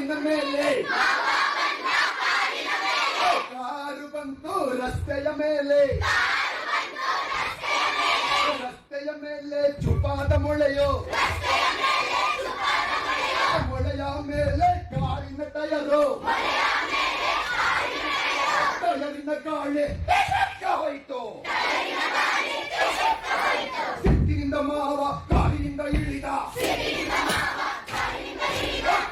ಕಾರಿನ ಮೇಲೆ ಕಾರು ಬಂತು ರಸ್ತೆಯ ಮೇಲೆ ರಸ್ತೆಯ ಮೇಲೆ ಚುಪಾದ ಮೊಳೆಯೋ ಮೊಳೆಯ ಮೇಲೆ ಕಾರಿನ ಟಯರು ಟಯರಿನ ಗಾಳಿ ಹೋಯ್ತು ಸಿಟ್ಟಿನಿಂದ ಮಾವ ಕಾರಿನಿಂದ ಇಳಿದ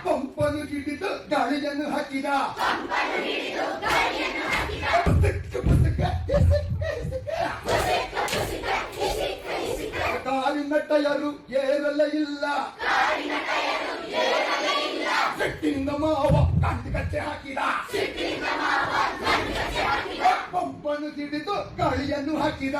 ಪಂಪನು ಹಿಡಿದು ಗಾಳಿಯನ್ನು ಹಾಕಿದ ಕಾರಿನ ಟಯರು ಏರಲೇ ಇಲ್ಲ ಸಿಟ್ಟಿನಿಂದ ಮಾವ ಕಂಡು ಕಚ್ಚೆ ಹಾಕಿದ ಪಂಪನು ಹಿಡಿದು ಗಾಳಿಯನ್ನು ಹಾಕಿದ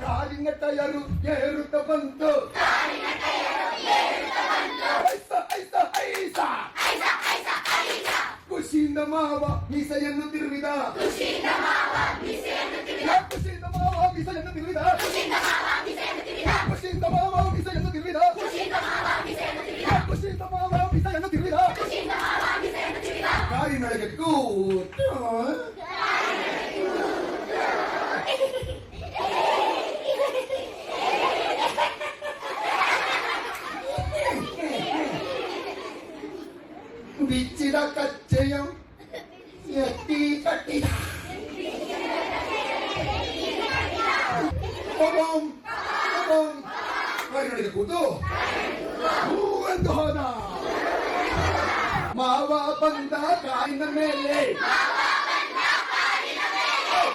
ಕಾರಿನ ಟಯರು ಏರುತ್ತ ಬಂತು ಖುಷಿಯಿಂದ ಮಾವ ಮೀಸೆಯನ್ನು ತಿರುವಿದ ಖುಷಿಯಿಂದ ಮಾವ ಮೀಸೆಯನ್ನು ತಿರುವಿದ ಖುಷಿಯಿಂದ ಮಾವ ಮೀಸೆಯನ್ನು ತಿರುವಿದ ಕಾರಿನೊಳಗೆ ಕೂತು ಬಿಚ್ಚಿದ ಕಚ್ಚೆಯ ಎತ್ತಿ ಕಟ್ಟಿದ ಕಾರಿನೊಳಗೆ ಕೂತು ಎಂದು ಹೋದ ಮಾವ ಬಂದ ಕಾರಿನ ಮೇಲೆ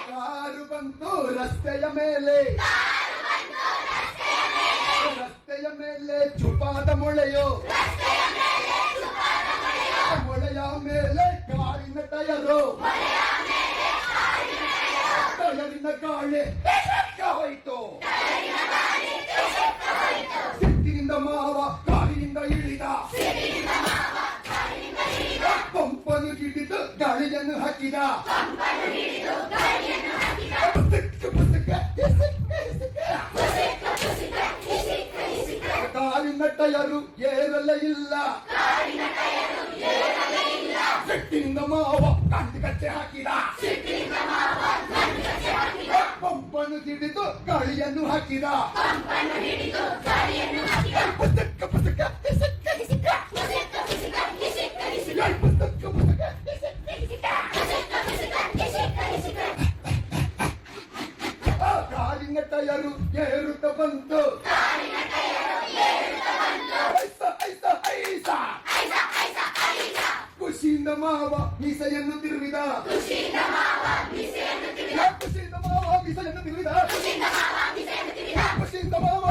ಕಾರು ಬಂತು ರಸ್ತೆಯ ಮೇಲೆ ರಸ್ತೆಯ ಮೇಲೆ ಚುಪಾದ ಮೊಳೆಯೋ ಮೊಳೆಯ ಮೇಲೆ ಕಾರಿನ ಟಯರು ಟಯರಿನ ಗಾಳಿ ಹೋಯ್ತು ಸಿಟ್ಟಿನಿಂದ ಮಾವ ಕಾರಿನಿಂದ ಇಳಿದ ಪಂಪನು ಹಿಡಿದು ಗಾಳಿಯನ್ನು ಹಾಕಿದ ಕಾರಿನ ಟಯರು ಏರಲೇ ಇಲ್ಲ ಸಿಟ್ಟಿನಿಂದ ಮಾವ ಕಂಡು ಕಚ್ಚೆ ಹಾಕಿದ ಪಂಪನು ಹಿಡಿದು ಗಾಳಿಯನ್ನು ಹಾಕಿದ ಕಾರಿನ ಟಯರು ಏರುತ್ತ ಬಂತು ಖುಷಿಯಿಂದ ಮಾವ ಮೀಸೆಯನ್ನು ತಿರುವಿದ ಖುಷಿಯಿಂದ ಮಾವ ಮೀಸೆಯನ್ನು ತಿರುವಿದ ಖುಷಿಯಿಂದ ಮಾವ ಮೀಸೆಯನ್ನು ತಿರುವಿದ ಖುಷಿಯಿಂದ ಮಾವ